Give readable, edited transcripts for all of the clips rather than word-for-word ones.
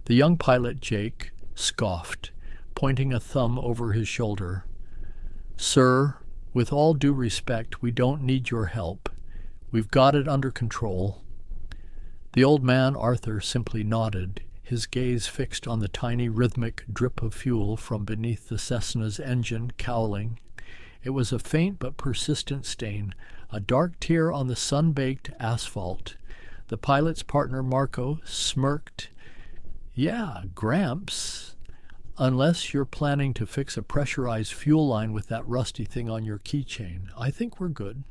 The young pilot, Jake, scoffed, pointing a thumb over his shoulder. "Sir, with all due respect, we don't need your help. We've got it under control." The old man, Arthur, simply nodded, his gaze fixed on the tiny rhythmic drip of fuel from beneath the Cessna's engine, cowling. It was a faint but persistent stain, a dark tear on the sun-baked asphalt. The pilot's partner, Marco, smirked. "Yeah, Gramps, unless you're planning to fix a pressurized fuel line with that rusty thing on your keychain, I think we're good."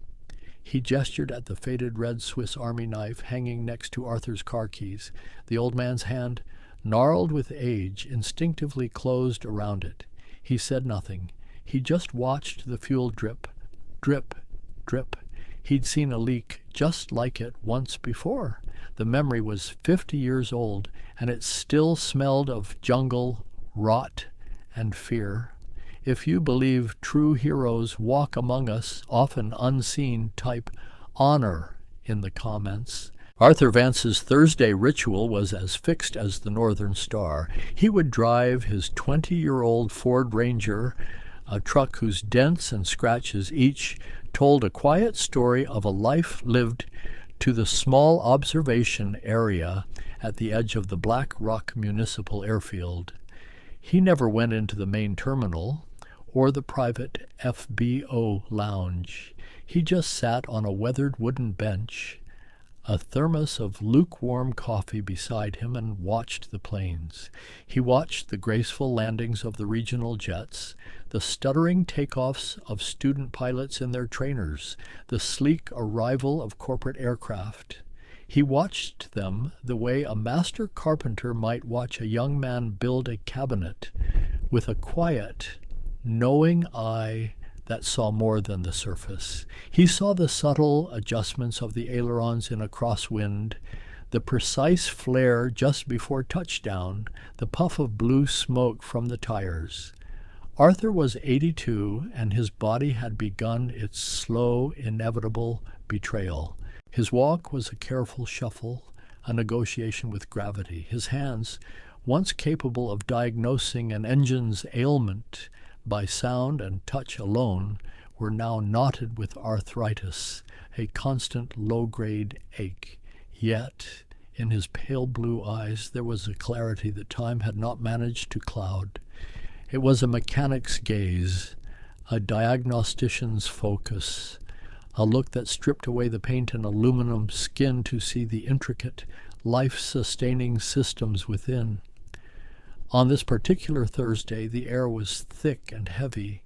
He gestured at the faded red Swiss Army knife hanging next to Arthur's car keys. The old man's hand, gnarled with age, instinctively closed around it. He said nothing. He just watched the fuel drip, drip, drip. He'd seen a leak just like it once before. The memory was 50 years old, and it still smelled of jungle, rot, and fear. If you believe true heroes walk among us, often unseen, type honor in the comments. Arthur Vance's Thursday ritual was as fixed as the Northern Star. He would drive his 20-year-old Ford Ranger, a truck whose dents and scratches each told a quiet story of a life lived to the small observation area at the edge of the Black Rock Municipal Airfield. He never went into the main terminal or the private FBO lounge. He just sat on a weathered wooden bench, a thermos of lukewarm coffee beside him, and watched the planes. He watched the graceful landings of the regional jets, the stuttering takeoffs of student pilots in their trainers, the sleek arrival of corporate aircraft. He watched them the way a master carpenter might watch a young man build a cabinet, with a quiet, knowing eye that saw more than the surface. He saw the subtle adjustments of the ailerons in a crosswind, the precise flare just before touchdown, the puff of blue smoke from the tires. Arthur was 82, and his body had begun its slow, inevitable betrayal. His walk was a careful shuffle, a negotiation with gravity. His hands, once capable of diagnosing an engine's ailment by sound and touch alone, were now knotted with arthritis, a constant low-grade ache. Yet, in his pale blue eyes, there was a clarity that time had not managed to cloud. It was a mechanic's gaze, a diagnostician's focus, a look that stripped away the paint and aluminum skin to see the intricate, life-sustaining systems within. On this particular Thursday, the air was thick and heavy,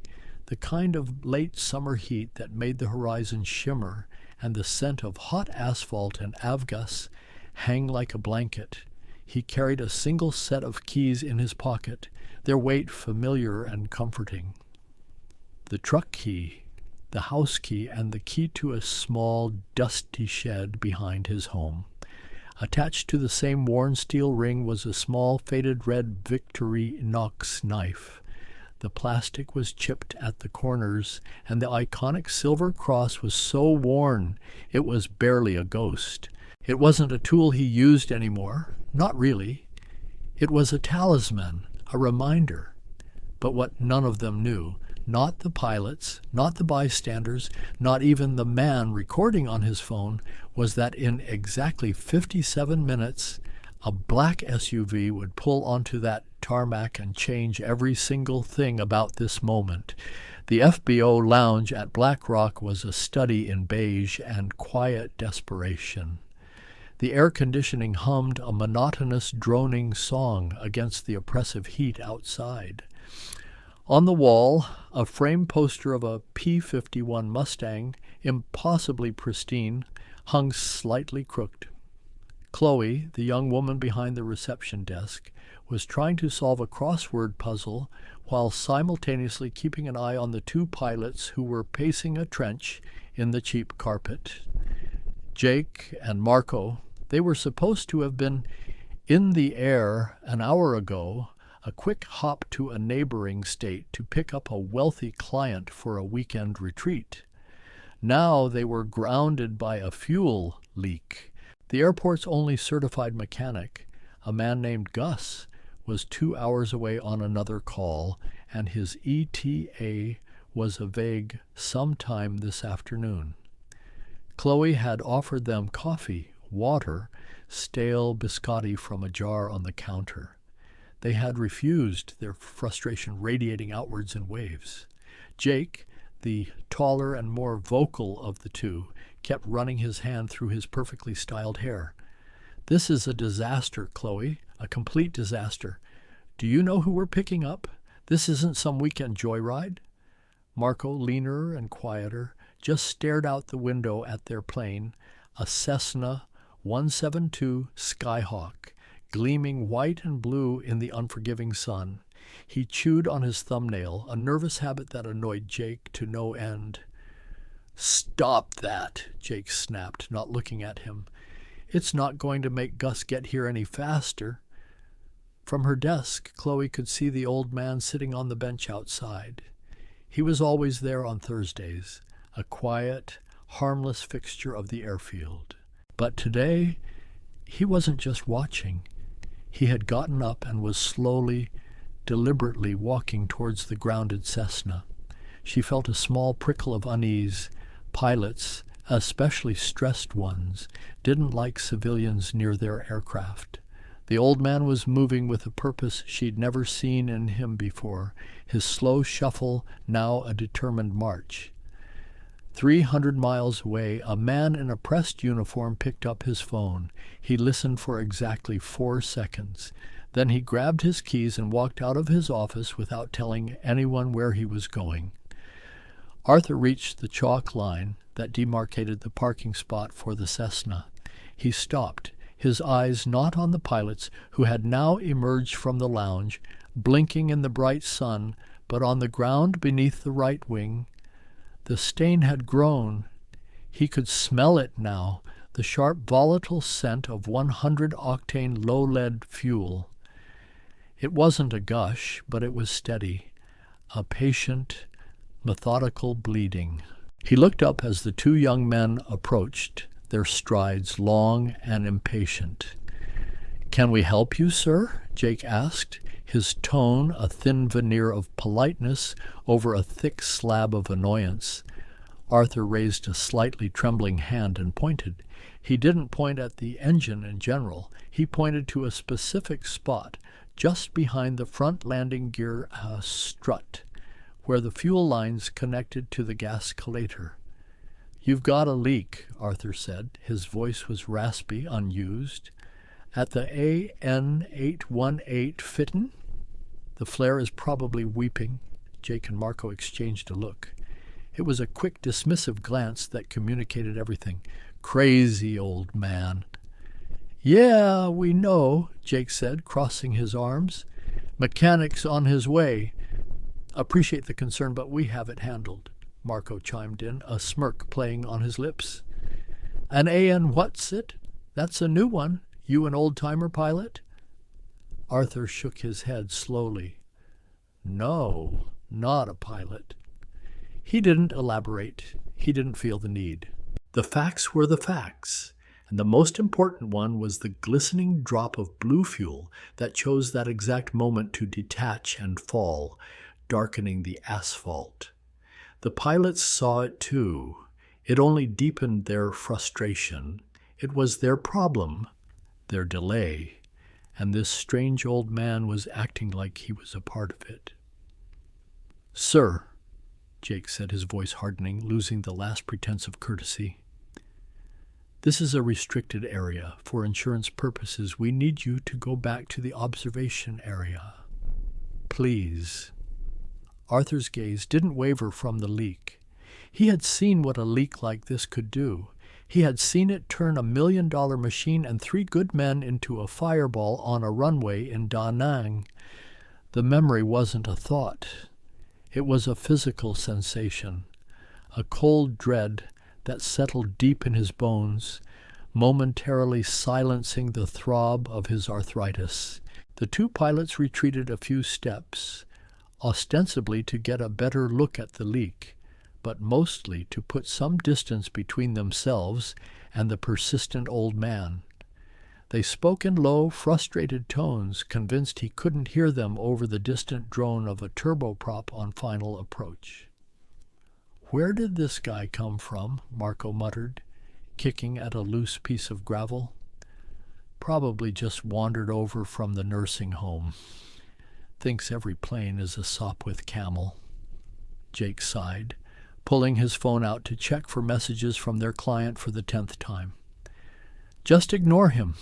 the kind of late summer heat that made the horizon shimmer and the scent of hot asphalt and avgas hang like a blanket. He carried a single set of keys in his pocket, their weight familiar and comforting. The truck key, the house key, and the key to a small, dusty shed behind his home. Attached to the same worn steel ring was a small, faded red Victorinox knife. The plastic was chipped at the corners, and the iconic silver cross was so worn it was barely a ghost. It wasn't a tool he used anymore, not really. It was a talisman, a reminder. But what none of them knew, not the pilots, not the bystanders, not even the man recording on his phone, was that in exactly 57 minutes, a black SUV would pull onto that tarmac and change every single thing about this moment. The FBO lounge at Black Rock was a study in beige and quiet desperation. The air conditioning hummed a monotonous, droning song against the oppressive heat outside. On the wall, a framed poster of a P-51 Mustang, impossibly pristine, hung slightly crooked. Chloe, the young woman behind the reception desk, was trying to solve a crossword puzzle while simultaneously keeping an eye on the two pilots who were pacing a trench in the cheap carpet. Jake and Marco, they were supposed to have been in the air an hour ago, a quick hop to a neighboring state to pick up a wealthy client for a weekend retreat. Now they were grounded by a fuel leak. The airport's only certified mechanic, A man named Gus was 2 hours away on another call, and his ETA was a vague sometime this afternoon. Chloe had offered them coffee, water, stale biscotti from a jar on the counter. They had refused, their frustration radiating outwards in waves. Jake, the taller and more vocal of the two, kept running his hand through his perfectly styled hair. "This is a disaster, Chloe, a complete disaster. Do you know who we're picking up? This isn't some weekend joyride." Marco, leaner and quieter, just stared out the window at their plane, a Cessna 172 Skyhawk, gleaming white and blue in the unforgiving sun. He chewed on his thumbnail, a nervous habit that annoyed Jake to no end. "Stop that," Jake snapped, not looking at him. "It's not going to make Gus get here any faster." From her desk, Chloe could see the old man sitting on the bench outside. He was always there on Thursdays, a quiet, harmless fixture of the airfield. But today, he wasn't just watching. He had gotten up and was slowly, deliberately walking towards the grounded Cessna. She felt a small prickle of unease. Pilots, especially stressed ones, didn't like civilians near their aircraft. The old man was moving with a purpose she'd never seen in him before, his slow shuffle now a determined march. 300 miles away, a man in a pressed uniform picked up his phone. He listened for exactly 4 seconds. Then he grabbed his keys and walked out of his office without telling anyone where he was going. Arthur reached the chalk line that demarcated the parking spot for the Cessna. He stopped, his eyes not on the pilots, who had now emerged from the lounge, blinking in the bright sun, but on the ground beneath the right wing. The stain had grown. He could smell it now, the sharp, volatile scent of 100-octane low-lead fuel. It wasn't a gush, but it was steady, a patient, methodical bleeding. He looked up as the two young men approached, their strides long and impatient. "Can we help you, sir?" Jake asked, his tone a thin veneer of politeness over a thick slab of annoyance. Arthur raised a slightly trembling hand and pointed. He didn't point at the engine in general. He pointed to a specific spot, just behind the front landing gear strut, where the fuel lines connected to the gas collator. "You've got a leak," Arthur said. His voice was raspy, unused. "At the AN818 fittin'? The flare is probably weeping." Jake and Marco exchanged a look. It was a quick, dismissive glance that communicated everything. "Crazy old man." "Yeah, we know," Jake said, crossing his arms. "Mechanic's on his way. Appreciate the concern, but we have it handled," Marco chimed in, a smirk playing on his lips. "An AN what's it? That's a new one. You an old-timer pilot?" Arthur shook his head slowly. "No, not a pilot." He didn't elaborate. He didn't feel the need. The facts were the facts, and the most important one was the glistening drop of blue fuel that chose that exact moment to detach and fall, darkening the asphalt. The pilots saw it too. It only deepened their frustration. It was their problem, their delay, and this strange old man was acting like he was a part of it. "Sir," Jake said, his voice hardening, losing the last pretense of courtesy, "this is a restricted area. For insurance purposes, we need you to go back to the observation area. Please." Arthur's gaze didn't waver from the leak. He had seen what a leak like this could do. He had seen it turn a $1 million machine and 3 good men into a fireball on a runway in Da Nang. The memory wasn't a thought. It was a physical sensation, a cold dread that settled deep in his bones, momentarily silencing the throb of his arthritis. The two pilots retreated a few steps, ostensibly to get a better look at the leak, but mostly to put some distance between themselves and the persistent old man. They spoke in low, frustrated tones, convinced he couldn't hear them over the distant drone of a turboprop on final approach. "Where did this guy come from?" Marco muttered, kicking at a loose piece of gravel. "Probably just wandered over from the nursing home. Thinks every plane is a Sopwith Camel." Jake sighed, pulling his phone out to check for messages from their client for the 10th time. "Just ignore him.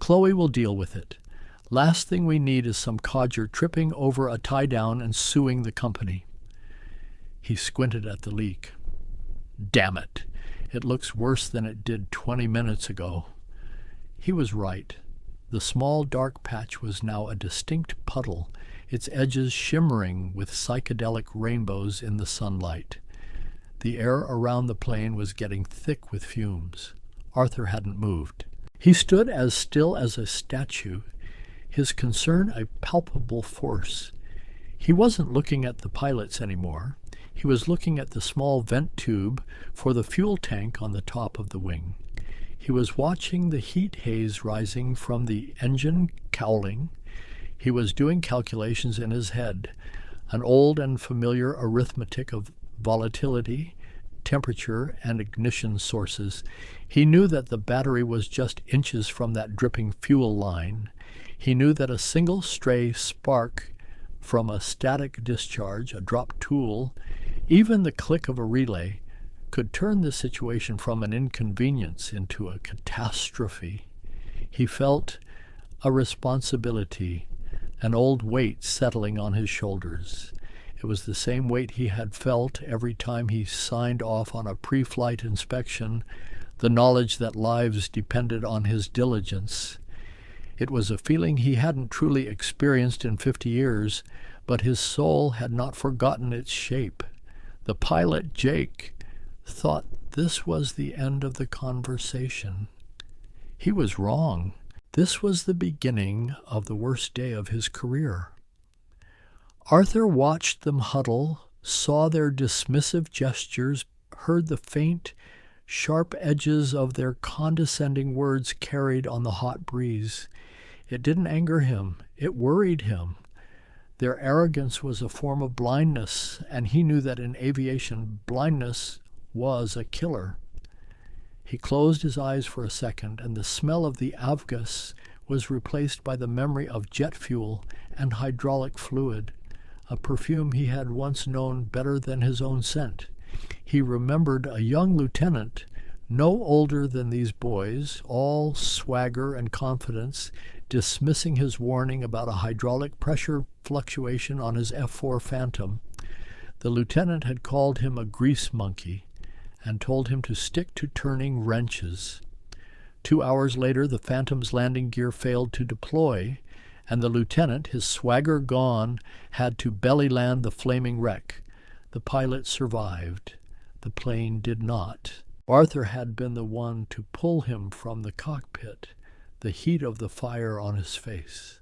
Chloe will deal with it. Last thing we need is some codger tripping over a tie-down and suing the company." He squinted at the leak. "Damn it! It looks worse than it did 20 minutes ago." He was right. The small dark patch was now a distinct puddle, its edges shimmering with psychedelic rainbows in the sunlight. The air around the plane was getting thick with fumes. Arthur hadn't moved. He stood as still as a statue, his concern a palpable force. He wasn't looking at the pilots anymore. He was looking at the small vent tube for the fuel tank on the top of the wing. He was watching the heat haze rising from the engine cowling. He was doing calculations in his head, an old and familiar arithmetic of volatility, temperature, and ignition sources. He knew that the battery was just inches from that dripping fuel line. He knew that a single stray spark from a static discharge, a dropped tool, even the click of a relay, could turn the situation from an inconvenience into a catastrophe. He felt a responsibility, an old weight settling on his shoulders. It was the same weight he had felt every time he signed off on a pre-flight inspection, the knowledge that lives depended on his diligence. It was a feeling he hadn't truly experienced in 50 years, but his soul had not forgotten its shape. The pilot, Jake, thought this was the end of the conversation. He was wrong. This was the beginning of the worst day of his career. Arthur watched them huddle, saw their dismissive gestures, heard the faint, sharp edges of their condescending words carried on the hot breeze. It didn't anger him. It worried him. Their arrogance was a form of blindness, and he knew that in aviation, blindness was a killer. He closed his eyes for a second, and the smell of the avgas was replaced by the memory of jet fuel and hydraulic fluid, a perfume he had once known better than his own scent. He remembered a young lieutenant, no older than these boys, all swagger and confidence, dismissing his warning about a hydraulic pressure fluctuation on his F-4 Phantom. The lieutenant had called him a grease monkey and told him to stick to turning wrenches. 2 hours later, the Phantom's landing gear failed to deploy, and the lieutenant, his swagger gone, had to belly land the flaming wreck. The pilot survived. The plane did not. Arthur had been the one to pull him from the cockpit, the heat of the fire on his face.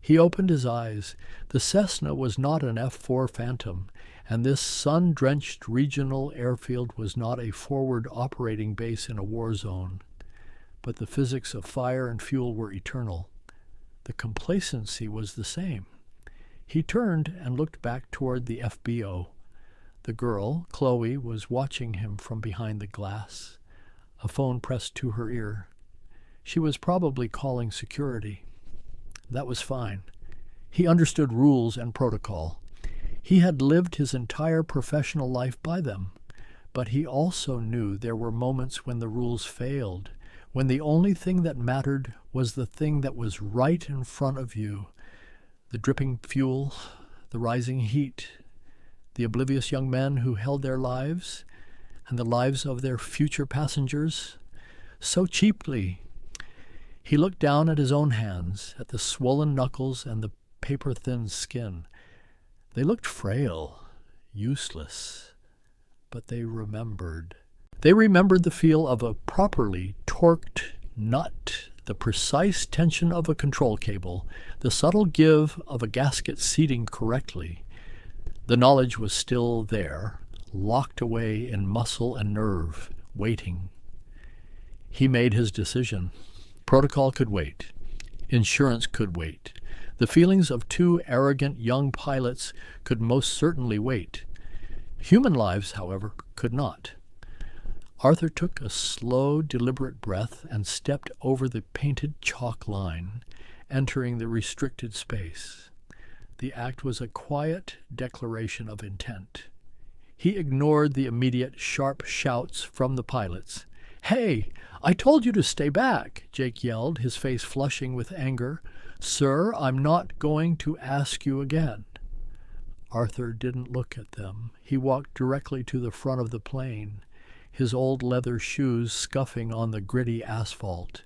He opened his eyes. The Cessna was not an F-4 Phantom, and this sun-drenched regional airfield was not a forward operating base in a war zone. But the physics of fire and fuel were eternal. The complacency was the same. He turned and looked back toward the FBO. The girl, Chloe, was watching him from behind the glass, a phone pressed to her ear. She was probably calling security. That was fine. He understood rules and protocol. He had lived his entire professional life by them. But he also knew there were moments when the rules failed, when the only thing that mattered was the thing that was right in front of you. The dripping fuel, the rising heat, the oblivious young men who held their lives and the lives of their future passengers so cheaply. He looked down at his own hands, at the swollen knuckles and the paper-thin skin. They looked frail, useless, but they remembered. They remembered the feel of a properly torqued nut, the precise tension of a control cable, the subtle give of a gasket seating correctly. The knowledge was still there, locked away in muscle and nerve, waiting. He made his decision. Protocol could wait. Insurance could wait. The feelings of two arrogant young pilots could most certainly wait. Human lives, however, could not. Arthur took a slow, deliberate breath and stepped over the painted chalk line, entering the restricted space. The act was a quiet declaration of intent. He ignored the immediate sharp shouts from the pilots. "Hey, I told you to stay back," Jake yelled, his face flushing with anger. "Sir, I'm not going to ask you again." Arthur didn't look at them. He walked directly to the front of the plane, his old leather shoes scuffing on the gritty asphalt.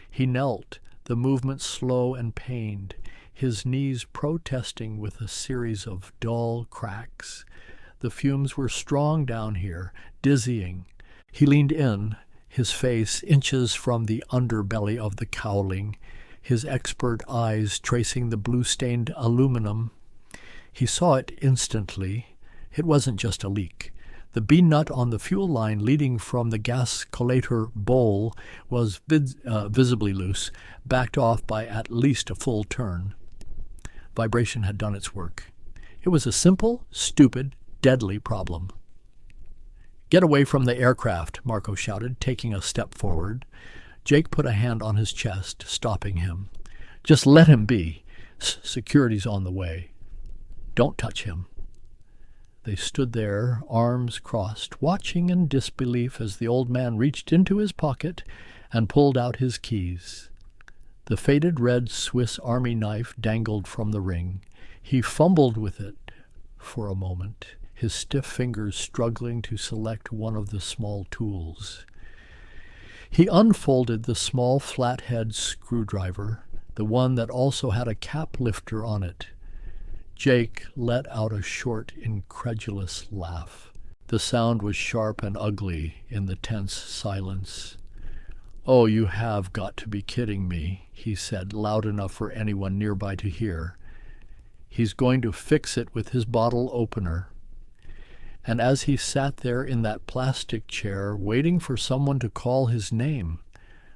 He knelt, the movement slow and pained, his knees protesting with a series of dull cracks. The fumes were strong down here, dizzying. He leaned in, his face inches from the underbelly of the cowling, his expert eyes tracing the blue-stained aluminum. He saw it instantly. It wasn't just a leak. The B-nut on the fuel line leading from the gas collator bowl was visibly loose, backed off by at least a full turn. Vibration had done its work. It was a simple, stupid, deadly problem. "Get away from the aircraft," Marco shouted, taking a step forward. Jake put a hand on his chest, stopping him. "Just let him be. Security's on the way. Don't touch him." They stood there, arms crossed, watching in disbelief as the old man reached into his pocket and pulled out his keys. The faded red Swiss Army knife dangled from the ring. He fumbled with it for a moment, his stiff fingers struggling to select one of the small tools. He unfolded the small flathead screwdriver, the one that also had a cap lifter on it. Jake let out a short, incredulous laugh. The sound was sharp and ugly in the tense silence. "Oh, you have got to be kidding me," he said, loud enough for anyone nearby to hear. "He's going to fix it with his bottle opener." And as he sat there in that plastic chair, waiting for someone to call his name,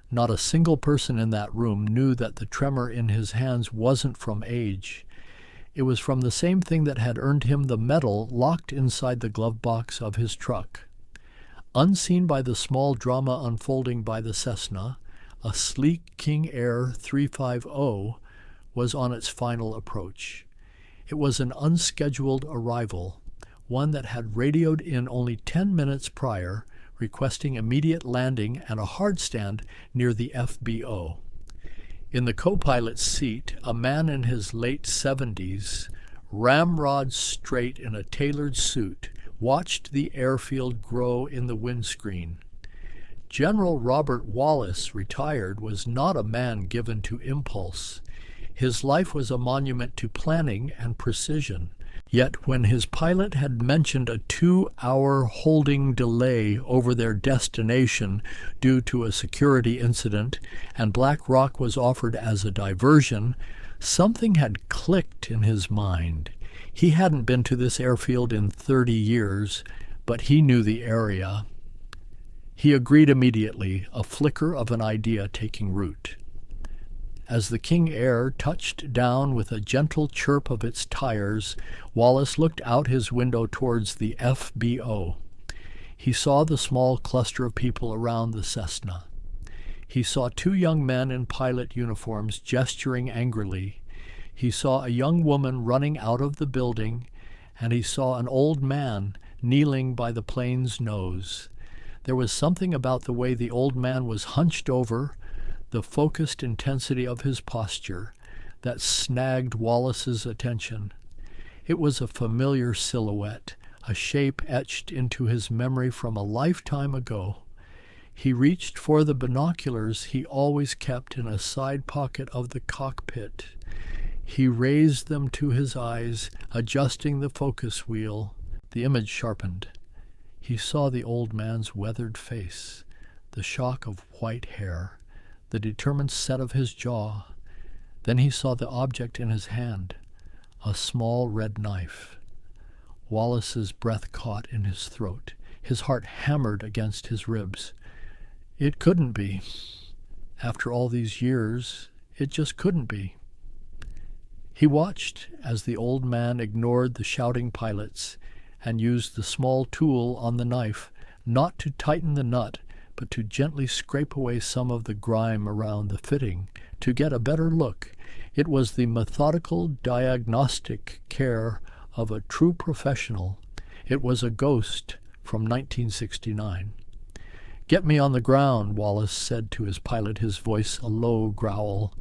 not a single person in that room knew that the tremor in his hands wasn't from age. It was from the same thing that had earned him the medal locked inside the glove box of his truck. Unseen by the small drama unfolding by the Cessna, a sleek King Air 350 was on its final approach. It was an unscheduled arrival, one that had radioed in only 10 minutes prior, requesting immediate landing and a hard stand near the FBO. In the co-pilot's seat, a man in his late 70s, ramrod straight in a tailored suit, watched the airfield grow in the windscreen. General Robert Wallace, retired, was not a man given to impulse. His life was a monument to planning and precision. Yet when his pilot had mentioned a 2-hour holding delay over their destination due to a security incident, and Black Rock was offered as a diversion, something had clicked in his mind. He hadn't been to this airfield in 30 years, but he knew the area. He agreed immediately, a flicker of an idea taking root. As the King Air touched down with a gentle chirp of its tires, Wallace looked out his window towards the FBO. He saw the small cluster of people around the Cessna. He saw 2 young men in pilot uniforms gesturing angrily. He saw a young woman running out of the building, and he saw an old man kneeling by the plane's nose. There was something about the way the old man was hunched over, the focused intensity of his posture, that snagged Wallace's attention. It was a familiar silhouette, a shape etched into his memory from a lifetime ago. He reached for the binoculars he always kept in a side pocket of the cockpit. He raised them to his eyes, adjusting the focus wheel. The image sharpened. He saw the old man's weathered face, the shock of white hair, the determined set of his jaw. Then he saw the object in his hand, a small red knife. Wallace's breath caught in his throat. His heart hammered against his ribs. It couldn't be. After all these years, it just couldn't be. He watched as the old man ignored the shouting pilots and used the small tool on the knife not to tighten the nut, but to gently scrape away some of the grime around the fitting to get a better look. It was the methodical diagnostic care of a true professional. It was a ghost from 1969. "Get me on the ground," Wallace said to his pilot, his voice a low growl.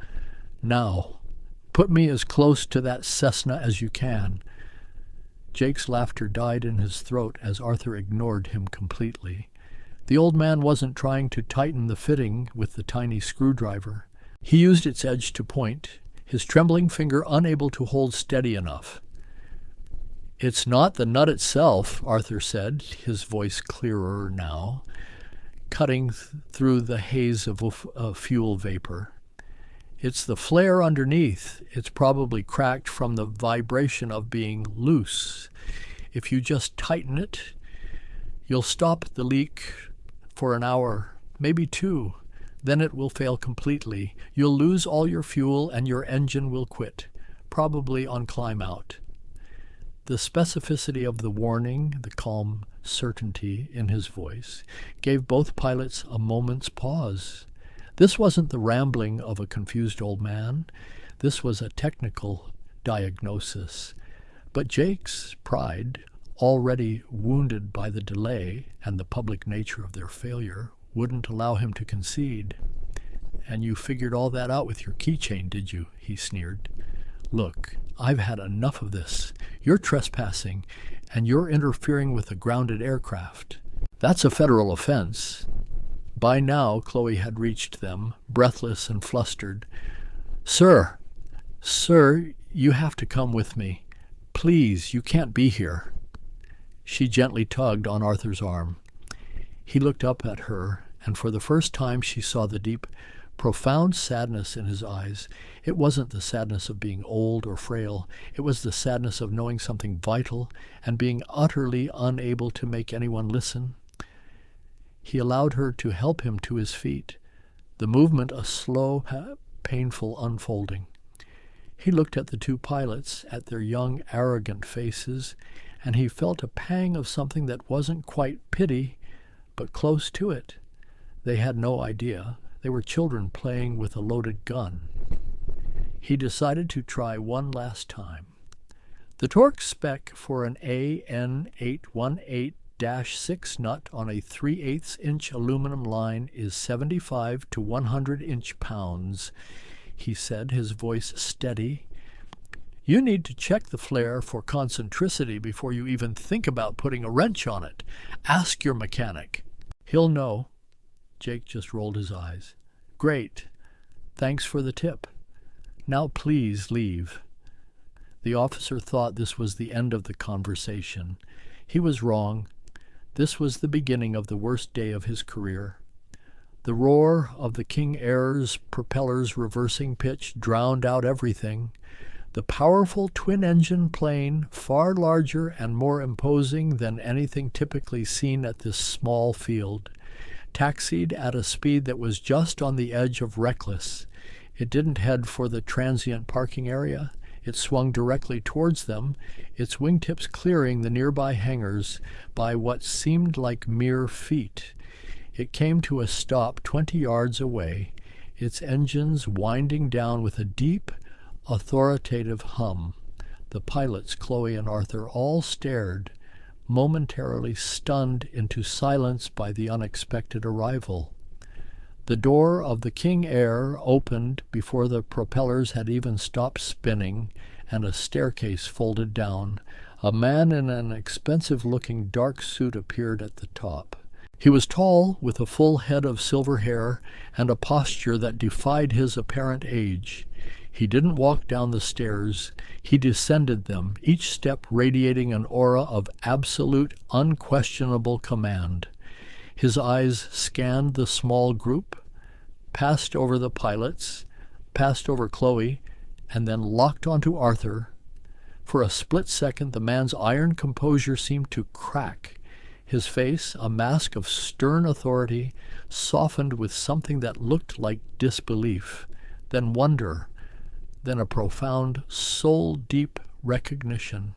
"Now, put me as close to that Cessna as you can." Jake's laughter died in his throat as Arthur ignored him completely. The old man wasn't trying to tighten the fitting with the tiny screwdriver. He used its edge to point, his trembling finger unable to hold steady enough. "It's not the nut itself," Arthur said, his voice clearer now, cutting through the haze of fuel vapor. "It's the flare underneath. It's probably cracked from the vibration of being loose. If you just tighten it, you'll stop the leak for an hour, maybe 2. Then it will fail completely. You'll lose all your fuel and your engine will quit, probably on climb out." The specificity of the warning, the calm certainty in his voice, gave both pilots a moment's pause. This wasn't the rambling of a confused old man. This was a technical diagnosis. But Jake's pride, already wounded by the delay and the public nature of their failure, wouldn't allow him to concede. "And you figured all that out with your keychain, did you?" he sneered. "Look, I've had enough of this. You're trespassing, and you're interfering with a grounded aircraft. That's a federal offense." By now, Chloe had reached them, breathless and flustered. Sir, you have to come with me. Please, you can't be here." She gently tugged on Arthur's arm. He looked up at her, and for the first time she saw the deep, profound sadness in his eyes. It wasn't the sadness of being old or frail. It was the sadness of knowing something vital and being utterly unable to make anyone listen. He allowed her to help him to his feet, the movement a slow, painful unfolding. He looked at the two pilots, at their young, arrogant faces, and he felt a pang of something that wasn't quite pity, but close to it. They had no idea. They were children playing with a loaded gun. He decided to try one last time. The torque spec for an AN818-6 nut on a 3/8-inch aluminum line is 75 to 100 inch-pounds, he said, his voice steady. "You need to check the flare for concentricity before you even think about putting a wrench on it. Ask your mechanic. He'll know." Jake just rolled his eyes. "Great. Thanks for the tip. Now please leave." The officer thought this was the end of the conversation. He was wrong. This was the beginning of the worst day of his career. The roar of the King Air's propeller's reversing pitch drowned out everything. The powerful twin-engine plane, far larger and more imposing than anything typically seen at this small field, taxied at a speed that was just on the edge of reckless. It didn't head for the transient parking area. It swung directly towards them, its wingtips clearing the nearby hangars by what seemed like mere feet. It came to a stop 20 yards away, its engines winding down with a deep, authoritative hum. The pilots, Chloe and Arthur, all stared, momentarily stunned into silence by the unexpected arrival. The door of the King Air opened before the propellers had even stopped spinning, and a staircase folded down. A man in an expensive-looking dark suit appeared at the top. He was tall, with a full head of silver hair and a posture that defied his apparent age. He didn't walk down the stairs. He descended them, each step radiating an aura of absolute, unquestionable command. His eyes scanned the small group, passed over the pilots, passed over Chloe, and then locked onto Arthur. For a split second, the man's iron composure seemed to crack. His face, a mask of stern authority, softened with something that looked like disbelief, then wonder, then a profound, soul-deep recognition.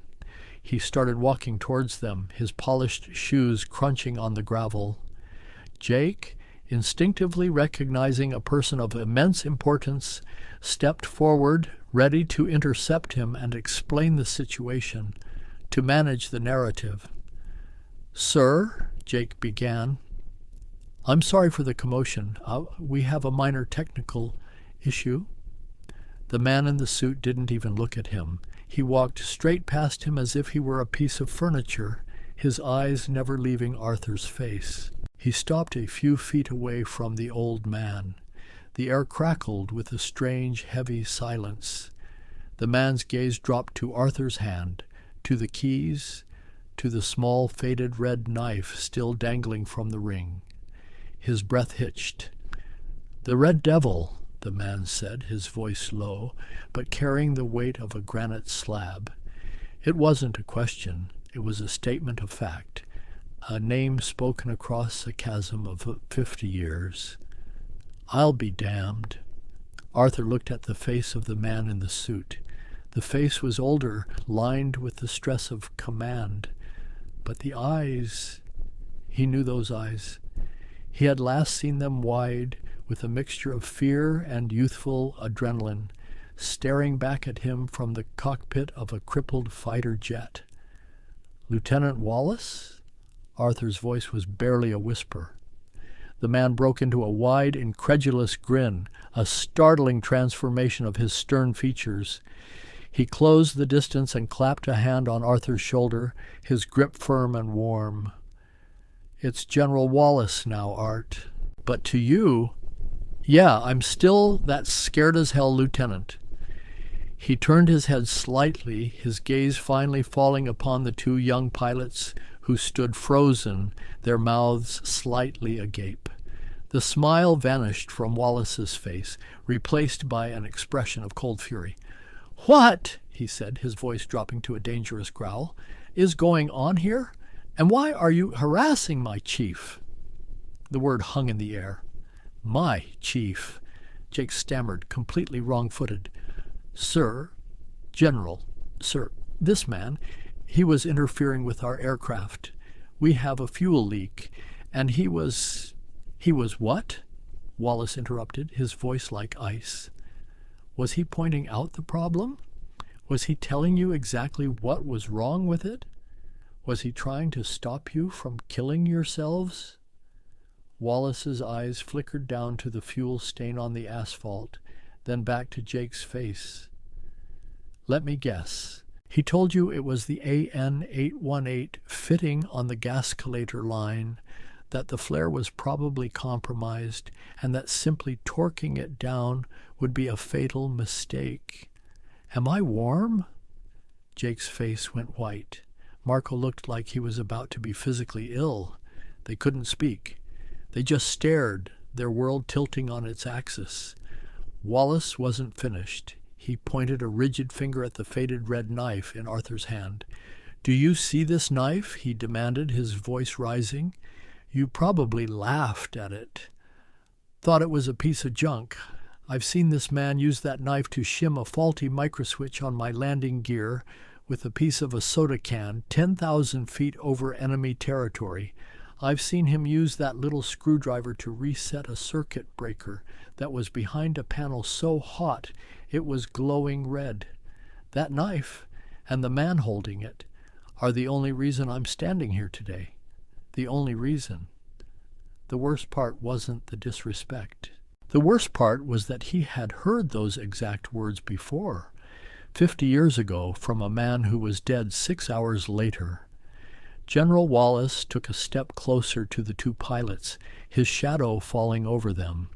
He started walking towards them, his polished shoes crunching on the gravel. Jake, instinctively recognizing a person of immense importance, stepped forward, ready to intercept him and explain the situation, to manage the narrative. "Sir," Jake began, "I'm sorry for the commotion. We have a minor technical issue." The man in the suit didn't even look at him. He walked straight past him as if he were a piece of furniture, his eyes never leaving Arthur's face. He stopped a few feet away from the old man. The air crackled with a strange, heavy silence. The man's gaze dropped to Arthur's hand, to the keys, to the small, faded red knife still dangling from the ring. His breath hitched. "The Red Devil," the man said, his voice low, but carrying the weight of a granite slab. It wasn't a question, it was a statement of fact, a name spoken across a chasm of 50 years. "I'll be damned." Arthur looked at the face of the man in the suit. The face was older, lined with the stress of command. But the eyes, he knew those eyes. He had last seen them wide, with a mixture of fear and youthful adrenaline, staring back at him from the cockpit of a crippled fighter jet. "Lieutenant Wallace?" Arthur's voice was barely a whisper. The man broke into a wide, incredulous grin, a startling transformation of his stern features. He closed the distance and clapped a hand on Arthur's shoulder, his grip firm and warm. "It's General Wallace now, Art. But to you, yeah, I'm still that scared-as-hell lieutenant." He turned his head slightly, his gaze finally falling upon the two young pilots who stood frozen, their mouths slightly agape. The smile vanished from Wallace's face, replaced by an expression of cold fury. "What," he said, his voice dropping to a dangerous growl, "is going on here? And why are you harassing my chief?" The word hung in the air. "My chief," Jake stammered, completely wrong-footed. "Sir, General, sir, this man, he was interfering with our aircraft. We have a fuel leak, and he was what?" Wallace interrupted, his voice like ice. Was he pointing out the problem? Was he telling you exactly what was wrong with it? Was he trying to stop you from killing yourselves? Wallace's eyes flickered down to the fuel stain on the asphalt, then back to Jake's face. "Let me guess. He told you it was the AN-818 fitting on the gascolator line, that the flare was probably compromised, and that simply torquing it down would be a fatal mistake. Am I warm?" Jake's face went white. Marco looked like he was about to be physically ill. They couldn't speak. They just stared, their world tilting on its axis. Wallace wasn't finished. He pointed a rigid finger at the faded red knife in Arthur's hand. "Do you see this knife?" he demanded, his voice rising. "You probably laughed at it. Thought it was a piece of junk. I've seen this man use that knife to shim a faulty microswitch on my landing gear with a piece of a soda can 10,000 feet over enemy territory. I've seen him use that little screwdriver to reset a circuit breaker that was behind a panel so hot it was glowing red. That knife, and the man holding it, are the only reason I'm standing here today. The only reason. The worst part wasn't the disrespect. The worst part was that he had heard those exact words before, 50 years ago, from a man who was dead 6 hours later. General Wallace took a step closer to the two pilots, his shadow falling over them.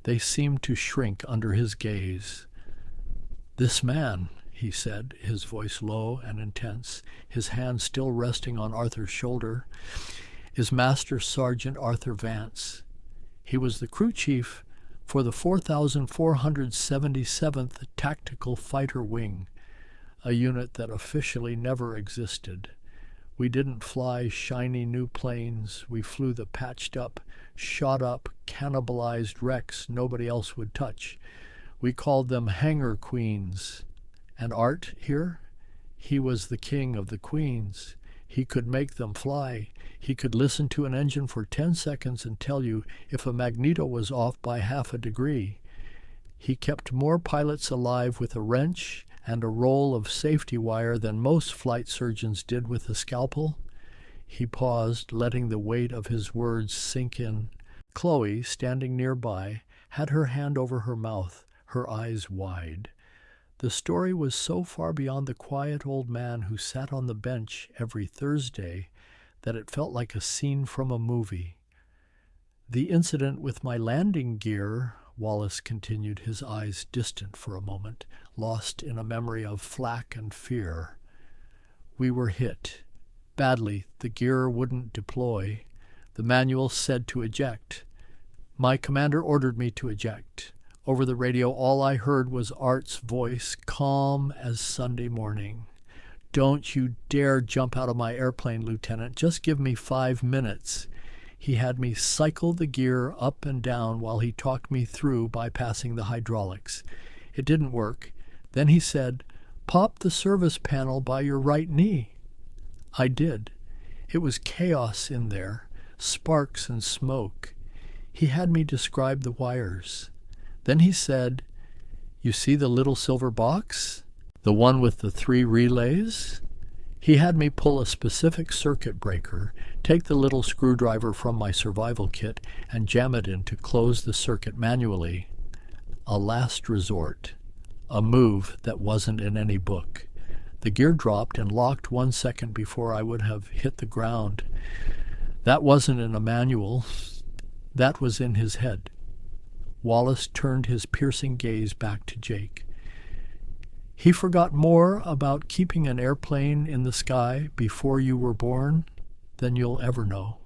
They seemed to shrink under his gaze. "This man," he said, his voice low and intense, his hand still resting on Arthur's shoulder, "is Master Sergeant Arthur Vance. He was the crew chief for the 4,477th Tactical Fighter Wing, a unit that officially never existed. We didn't fly shiny new planes. We flew the patched-up, shot-up, cannibalized wrecks nobody else would touch. We called them hangar queens. And Art here? He was the king of the queens. He could make them fly. He could listen to an engine for 10 seconds and tell you if a magneto was off by half a degree. He kept more pilots alive with a wrench and a roll of safety wire than most flight surgeons did with a scalpel. He paused, letting the weight of his words sink in. Chloe, standing nearby, had her hand over her mouth, her eyes wide. The story was so far beyond the quiet old man who sat on the bench every Thursday that it felt like a scene from a movie. The incident with my landing gear, Wallace continued, his eyes distant for a moment, lost in a memory of flak and fear. We were hit. Badly. The gear wouldn't deploy. The manual said to eject. My commander ordered me to eject. Over the radio, all I heard was Art's voice, calm as Sunday morning. Don't you dare jump out of my airplane, Lieutenant. Just give me 5 minutes. He had me cycle the gear up and down while he talked me through bypassing the hydraulics. It didn't work. Then he said, "Pop the service panel by your right knee." I did. It was chaos in there, sparks and smoke. He had me describe the wires. Then he said, "You see the little silver box? The one with the 3 relays?" He had me pull a specific circuit breaker, take the little screwdriver from my survival kit, and jam it in to close the circuit manually. A last resort. A move that wasn't in any book. The gear dropped and locked 1 second before I would have hit the ground. That wasn't in a manual. That was in his head. Wallace turned his piercing gaze back to Jake. He forgot more about keeping an airplane in the sky before you were born than you'll ever know.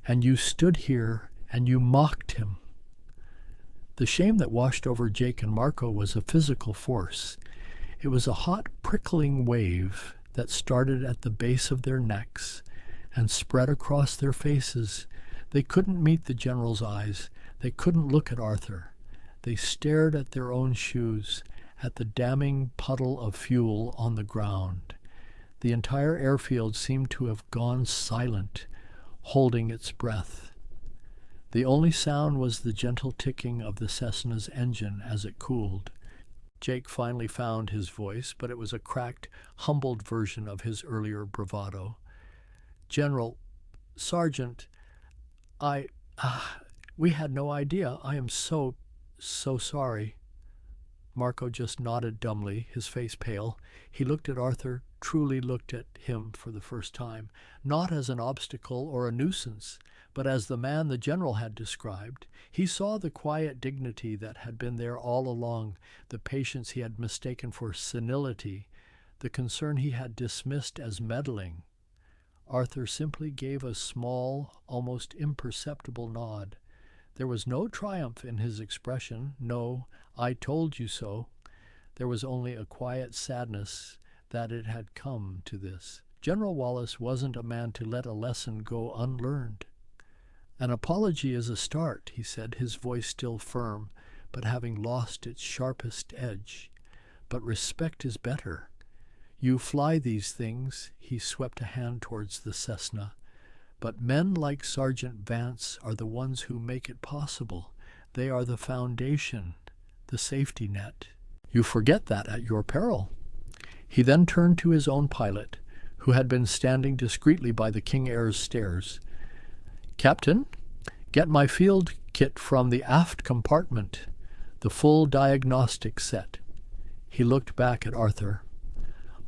And you stood here and you mocked him. The shame that washed over Jake and Marco was a physical force. It was a hot, prickling wave that started at the base of their necks and spread across their faces. They couldn't meet the general's eyes. They couldn't look at Arthur. They stared at their own shoes, at the damning puddle of fuel on the ground. The entire airfield seemed to have gone silent, holding its breath. The only sound was the gentle ticking of the Cessna's engine as it cooled. Jake finally found his voice, but it was a cracked, humbled version of his earlier bravado. "General, Sergeant, we had no idea. I am so sorry." Marco just nodded dumbly, his face pale. He looked at Arthur, truly looked at him for the first time, not as an obstacle or a nuisance, but as the man the general had described. He saw the quiet dignity that had been there all along, the patience he had mistaken for senility, the concern he had dismissed as meddling. Arthur simply gave a small, almost imperceptible nod. There was no triumph in his expression, no "I told you so." There was only a quiet sadness that it had come to this. General Wallace wasn't a man to let a lesson go unlearned. "An apology is a start," he said, his voice still firm, but having lost its sharpest edge. "But respect is better. You fly these things," he swept a hand towards the Cessna. "But men like Sergeant Vance are the ones who make it possible. They are the foundation, the safety net. You forget that at your peril." He then turned to his own pilot, who had been standing discreetly by the King Air's stairs. "Captain, get my field kit from the aft compartment, the full diagnostic set." He looked back at Arthur.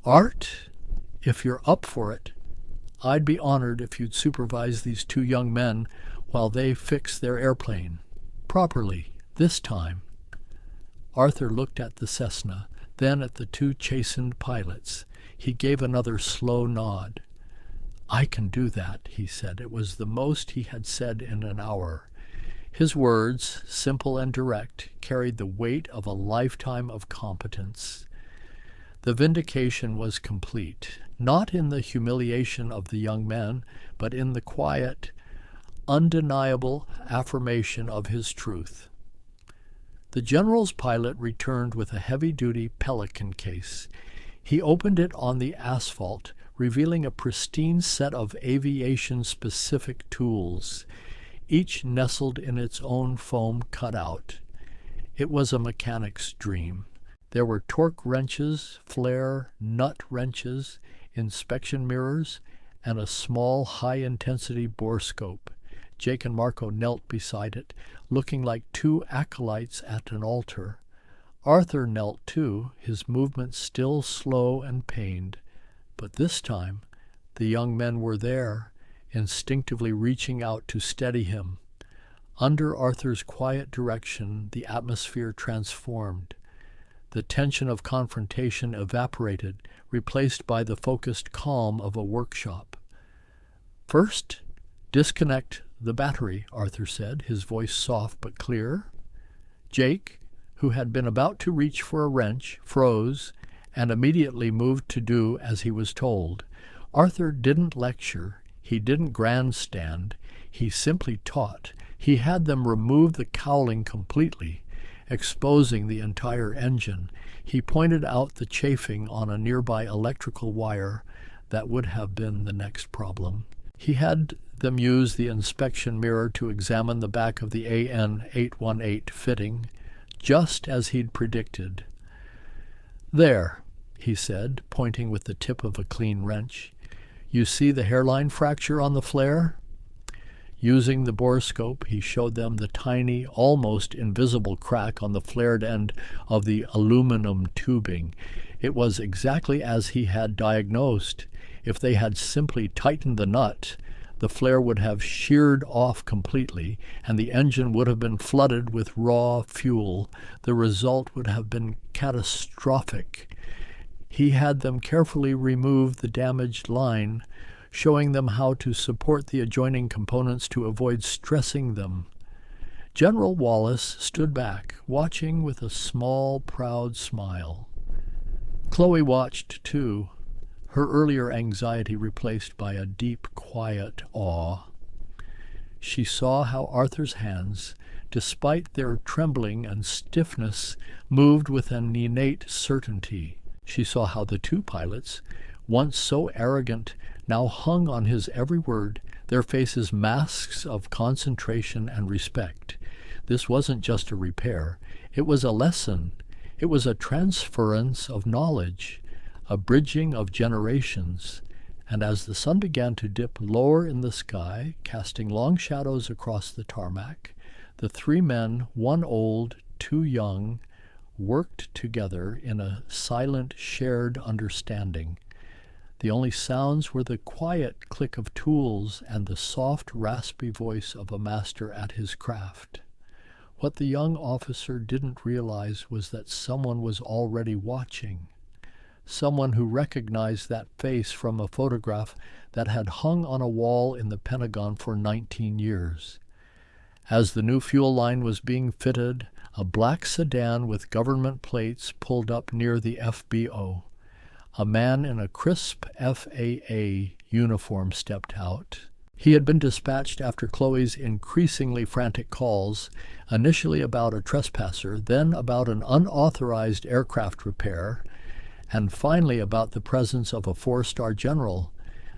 "Art, if you're up for it, I'd be honored if you'd supervise these 2 young men while they fix their airplane. Properly, this time." Arthur looked at the Cessna, then at the 2 chastened pilots. He gave another slow nod. "I can do that," he said. It was the most he had said in an hour. His words, simple and direct, carried the weight of a lifetime of competence. The vindication was complete, not in the humiliation of the young man, but in the quiet, undeniable affirmation of his truth. The general's pilot returned with a heavy-duty Pelican case. He opened it on the asphalt, revealing a pristine set of aviation-specific tools, each nestled in its own foam cutout. It was a mechanic's dream. There were torque wrenches, flare, nut wrenches, inspection mirrors, and a small high-intensity borescope. Jake and Marco knelt beside it, looking like two acolytes at an altar. Arthur knelt too, his movements still slow and pained. But this time the young men were there, instinctively reaching out to steady him. Under Arthur's quiet direction, the atmosphere transformed. The tension of confrontation evaporated, replaced by the focused calm of a workshop. "First, disconnect the battery," Arthur said, his voice soft but clear. Jake, who had been about to reach for a wrench, froze and immediately moved to do as he was told. Arthur didn't lecture, he didn't grandstand, he simply taught. He had them remove the cowling completely, exposing the entire engine. He pointed out the chafing on a nearby electrical wire that would have been the next problem. He had them use the inspection mirror to examine the back of the AN-818 fitting, just as he'd predicted. "There," he said, pointing with the tip of a clean wrench. "You see the hairline fracture on the flare?" Using the borescope, he showed them the tiny, almost invisible crack on the flared end of the aluminum tubing. It was exactly as he had diagnosed. If they had simply tightened the nut, the flare would have sheared off completely, and the engine would have been flooded with raw fuel. The result would have been catastrophic. He had them carefully remove the damaged line, showing them how to support the adjoining components to avoid stressing them. General Wallace stood back, watching with a small, proud smile. Chloe watched, too, her earlier anxiety replaced by a deep, quiet awe. She saw how Arthur's hands, despite their trembling and stiffness, moved with an innate certainty. She saw how the two pilots, once so arrogant, now hung on his every word, their faces masks of concentration and respect. This wasn't just a repair. It was a lesson. It was a transference of knowledge, a bridging of generations. And as the sun began to dip lower in the sky, casting long shadows across the tarmac, the three men, one old, two young, worked together in a silent, shared understanding. The only sounds were the quiet click of tools and the soft, raspy voice of a master at his craft. What the young officer didn't realize was that someone was already watching, someone who recognized that face from a photograph that had hung on a wall in the Pentagon for 19 years. As the new fuel line was being fitted, a black sedan with government plates pulled up near the FBO. A man in a crisp FAA uniform stepped out. He had been dispatched after Chloe's increasingly frantic calls, initially about a trespasser, then about an unauthorized aircraft repair, and finally about the presence of a four-star general.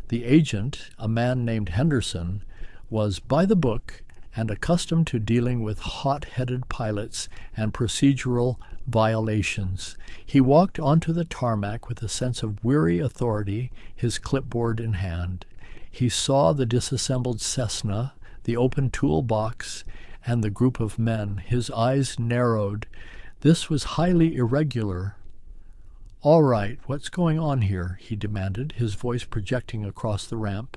The agent, a man named Henderson, was by the book and accustomed to dealing with hot-headed pilots and procedural violations. He walked onto the tarmac with a sense of weary authority, his clipboard in hand. He saw the disassembled Cessna, the open toolbox, and the group of men. His eyes narrowed. This was highly irregular. "All right, what's going on here?" he demanded, his voice projecting across the ramp.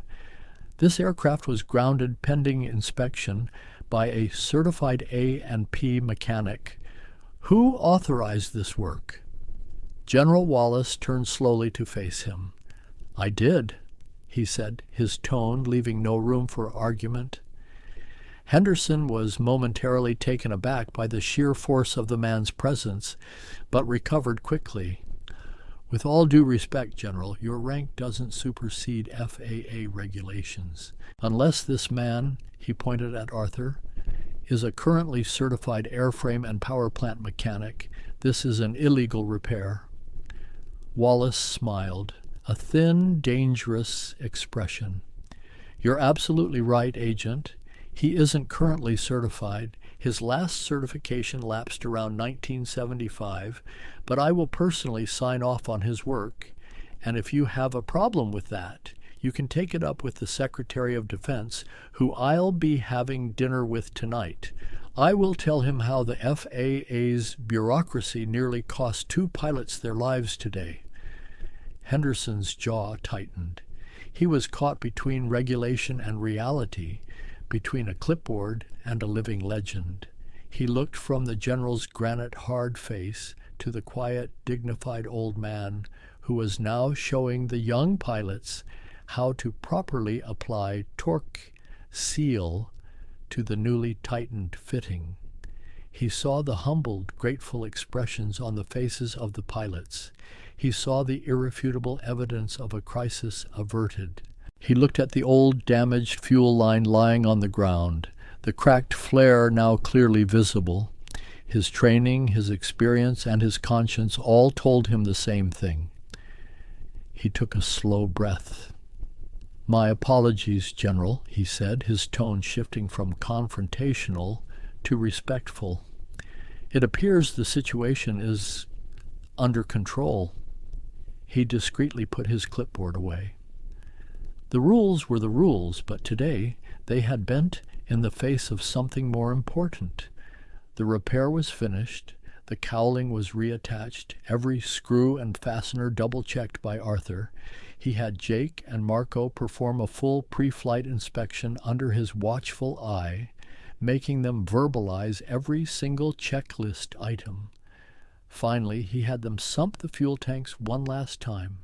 This aircraft was grounded pending inspection by a certified A&P mechanic. Who authorized this work? General Wallace turned slowly to face him. "I did," he said, his tone leaving no room for argument. Henderson was momentarily taken aback by the sheer force of the man's presence, but recovered quickly. With all due respect, General, your rank doesn't supersede FAA regulations. Unless this man, he pointed at Arthur, is a currently certified airframe and power plant mechanic, this is an illegal repair. Wallace smiled, a thin, dangerous expression. You're absolutely right, Agent. He isn't currently certified. His last certification lapsed around 1975, but I will personally sign off on his work, and if you have a problem with that, you can take it up with the Secretary of Defense, who I'll be having dinner with tonight. I will tell him how the FAA's bureaucracy nearly cost 2 pilots their lives today. Henderson's jaw tightened. He was caught between regulation and reality, between a clipboard and a living legend. He looked from the general's granite-hard face to the quiet, dignified old man who was now showing the young pilots how to properly apply torque seal to the newly tightened fitting. He saw the humbled, grateful expressions on the faces of the pilots. He saw the irrefutable evidence of a crisis averted. He looked at the old, damaged fuel line lying on the ground, the cracked flare now clearly visible. His training, his experience, and his conscience all told him the same thing. He took a slow breath. "My apologies, General," he said, his tone shifting from confrontational to respectful. "It appears the situation is under control." He discreetly put his clipboard away. The rules were the rules, but today they had bent in the face of something more important. The repair was finished, the cowling was reattached, every screw and fastener double-checked by Arthur. He had Jake and Marco perform a full pre-flight inspection under his watchful eye, making them verbalize every single checklist item. Finally, he had them sump the fuel tanks one last time,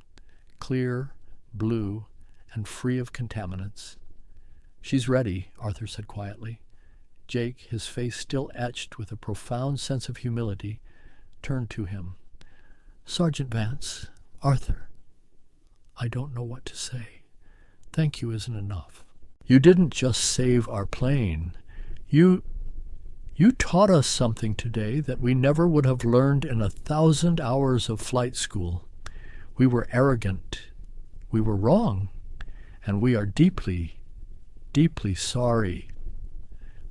clear, blue, and free of contaminants. "She's ready," Arthur said quietly. Jake, his face still etched with a profound sense of humility, turned to him. "Sergeant Vance, Arthur, I don't know what to say. Thank you isn't enough. You didn't just save our plane. You taught us something today that we never would have learned in 1,000 hours of flight school. We were arrogant. We were wrong. And we are deeply, deeply sorry."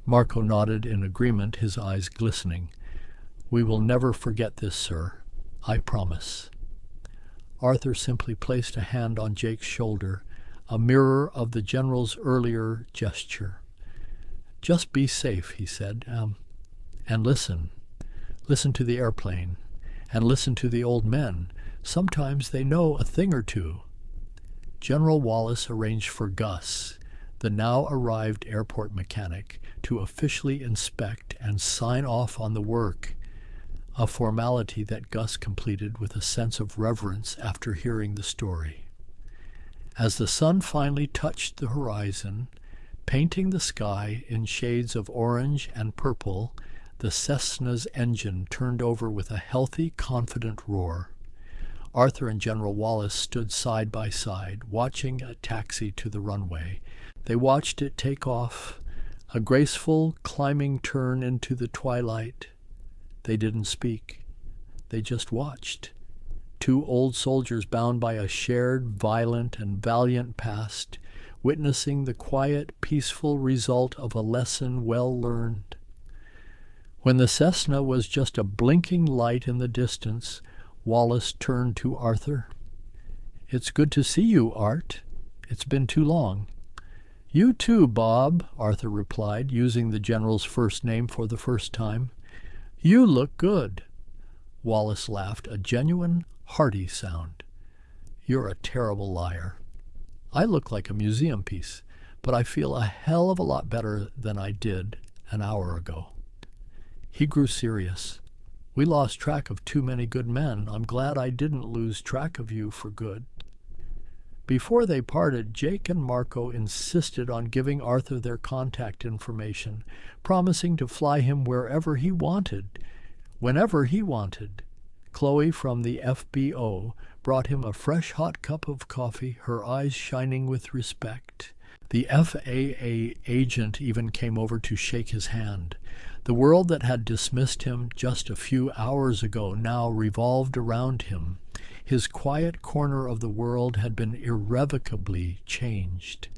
Marco nodded in agreement, his eyes glistening. "We will never forget this, sir. I promise." Arthur simply placed a hand on Jake's shoulder, a mirror of the general's earlier gesture. "Just be safe," he said, "and listen. Listen to the airplane, and listen to the old men. Sometimes they know a thing or two." General Wallace arranged for Gus, the now-arrived airport mechanic, to officially inspect and sign off on the work, a formality that Gus completed with a sense of reverence after hearing the story. As the sun finally touched the horizon, painting the sky in shades of orange and purple, the Cessna's engine turned over with a healthy, confident roar. Arthur and General Wallace stood side by side, watching a taxi to the runway. They watched it take off, a graceful, climbing turn into the twilight. They didn't speak. They just watched. 2 old soldiers bound by a shared, violent, and valiant past, witnessing the quiet, peaceful result of a lesson well learned. When the Cessna was just a blinking light in the distance, Wallace turned to Arthur. "It's good to see you, Art. It's been too long." "You too, Bob," Arthur replied, using the general's first name for the first time. "You look good." Wallace laughed, a genuine, hearty sound. "You're a terrible liar. I look like a museum piece, but I feel a hell of a lot better than I did an hour ago." He grew serious. "We lost track of too many good men. I'm glad I didn't lose track of you for good." Before they parted, Jake and Marco insisted on giving Arthur their contact information, promising to fly him wherever he wanted, whenever he wanted. Chloe from the FBO brought him a fresh hot cup of coffee, her eyes shining with respect. The FAA agent even came over to shake his hand. The world that had dismissed him just a few hours ago now revolved around him. His quiet corner of the world had been irrevocably changed.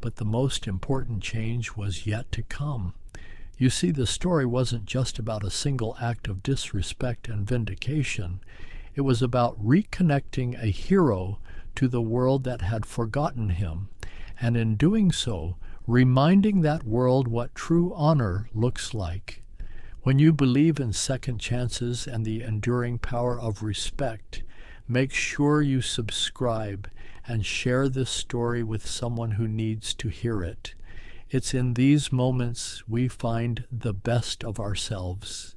But the most important change was yet to come. You see, the story wasn't just about a single act of disrespect and vindication. It was about reconnecting a hero to the world that had forgotten him, and in doing so, reminding that world what true honor looks like. When you believe in second chances and the enduring power of respect, make sure you subscribe and share this story with someone who needs to hear it. It's in these moments we find the best of ourselves.